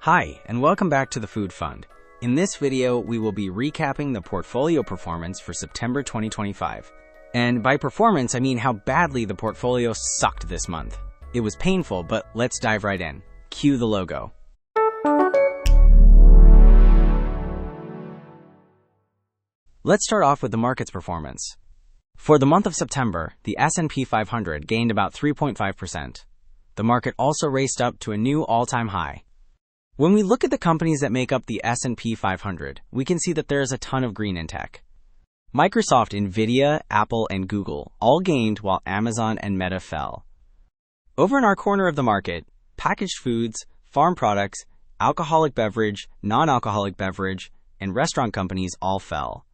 Hi, and welcome back to the Food Fund. In this video, we will be recapping the portfolio performance for September 2025. And by performance, I mean how badly the portfolio sucked this month. It was painful, but let's dive right in. Cue the logo. Let's start off with the market's performance. For the month of September, the S&P 500 gained about 3.5%. The market also raced up to a new all-time high. When we look at the companies that make up the S&P 500, we can see that there is a ton of green in tech. Microsoft, Nvidia, Apple, and Google all gained while Amazon and Meta fell. Over in our corner of the market, packaged foods, farm products, alcoholic beverage, non-alcoholic beverage, and restaurant companies all fell.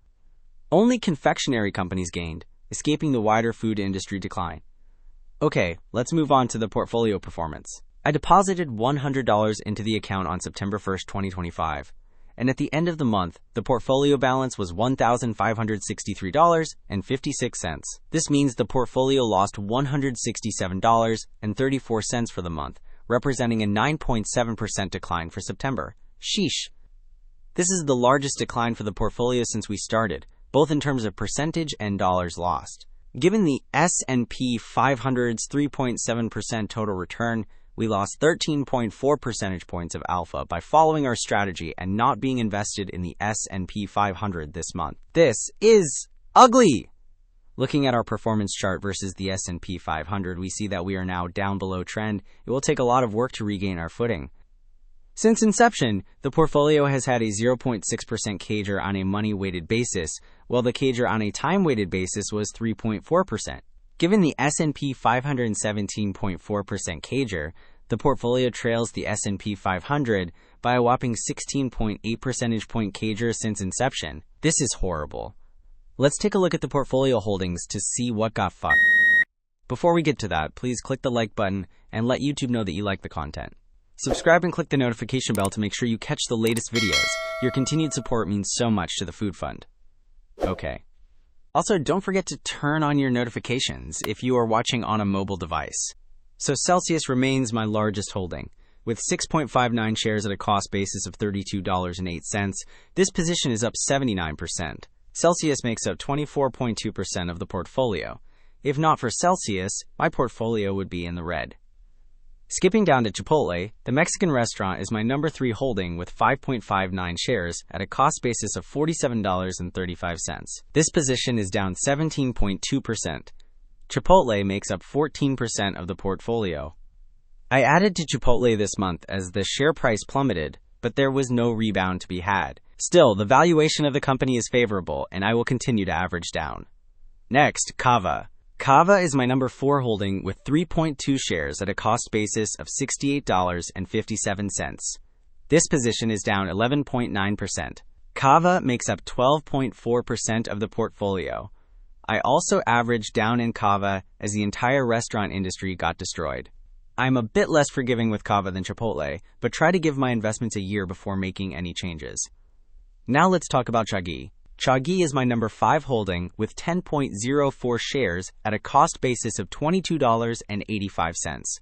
Only confectionery companies gained, escaping the wider food industry decline. Okay, let's move on to the portfolio performance. I deposited $100 into the account on September 1st, 2025, and at the end of the month, the portfolio balance was $1,563.56. This means the portfolio lost $167.34 for the month, representing a 9.7% decline for September. Sheesh. This is the largest decline for the portfolio since we started, both in terms of percentage and dollars lost. Given the S&P 500's 3.7% total return, we lost 13.4 percentage points of alpha by following our strategy and not being invested in the S&P 500 this month. This is ugly! Looking at our performance chart versus the S&P 500, we see that we are now down below trend. It will take a lot of work to regain our footing. Since inception, the portfolio has had a 0.6% CAGR on a money-weighted basis, while the CAGR on a time-weighted basis was 3.4%. Given the S&P 517.4% CAGR, the portfolio trails the S&P 500 by a whopping 16.8 percentage point CAGR since inception. This is horrible. Let's take a look at the portfolio holdings to see what got fucked. Before we get to that, please click the like button and let YouTube know that you like the content. Subscribe and click the notification bell to make sure you catch the latest videos. Your continued support means so much to the Food Fund. Okay. Also, don't forget to turn on your notifications if you are watching on a mobile device. So Celsius remains my largest holding. With 6.59 shares at a cost basis of $32.08, this position is up 79%. Celsius makes up 24.2% of the portfolio. If not for Celsius, my portfolio would be in the red. Skipping down to Chipotle, the Mexican restaurant is my number 3 holding with 5.59 shares at a cost basis of $47.35. This position is down 17.2%. Chipotle makes up 14% of the portfolio. I added to Chipotle this month as the share price plummeted, but there was no rebound to be had. Still, the valuation of the company is favorable, and I will continue to average down. Next, Cava. Cava is my number 4 holding with 3.2 shares at a cost basis of $68.57. This position is down 11.9%. Cava makes up 12.4% of the portfolio. I also averaged down in Cava as the entire restaurant industry got destroyed. I'm a bit less forgiving with Cava than Chipotle, but try to give my investments a year before making any changes. Now let's talk about Chagee. Chagee is my number 5 holding with 10.04 shares at a cost basis of $22.85.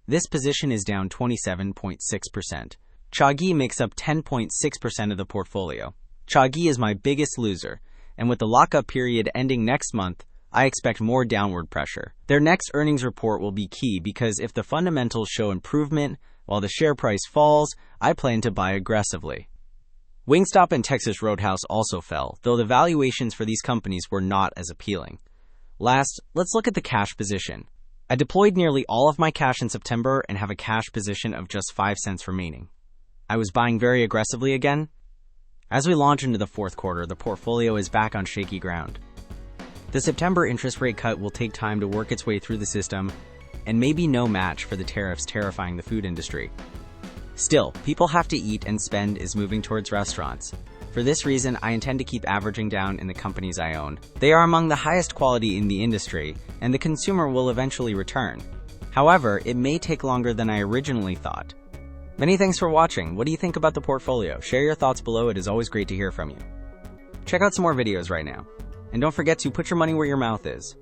This position is down 27.6%. Chagee makes up 10.6% of the portfolio. Chagee is my biggest loser, and with the lockup period ending next month, I expect more downward pressure. Their next earnings report will be key because if the fundamentals show improvement while the share price falls, I plan to buy aggressively. Wingstop and Texas Roadhouse also fell, though the valuations for these companies were not as appealing. Last, let's look at the cash position. I deployed nearly all of my cash in September and have a cash position of just 5 cents remaining. I was buying very aggressively again. As we launch into the fourth quarter, the portfolio is back on shaky ground. The September interest rate cut will take time to work its way through the system and may be no match for the tariffs terrifying the food industry. Still, people have to eat and spend is moving towards restaurants. For this reason, I intend to keep averaging down in the companies I own. They are among the highest quality in the industry, and the consumer will eventually return. However, it may take longer than I originally thought. Many thanks for watching. What do you think about the portfolio? Share your thoughts below. It is always great to hear from you. Check out some more videos right now. And don't forget to put your money where your mouth is.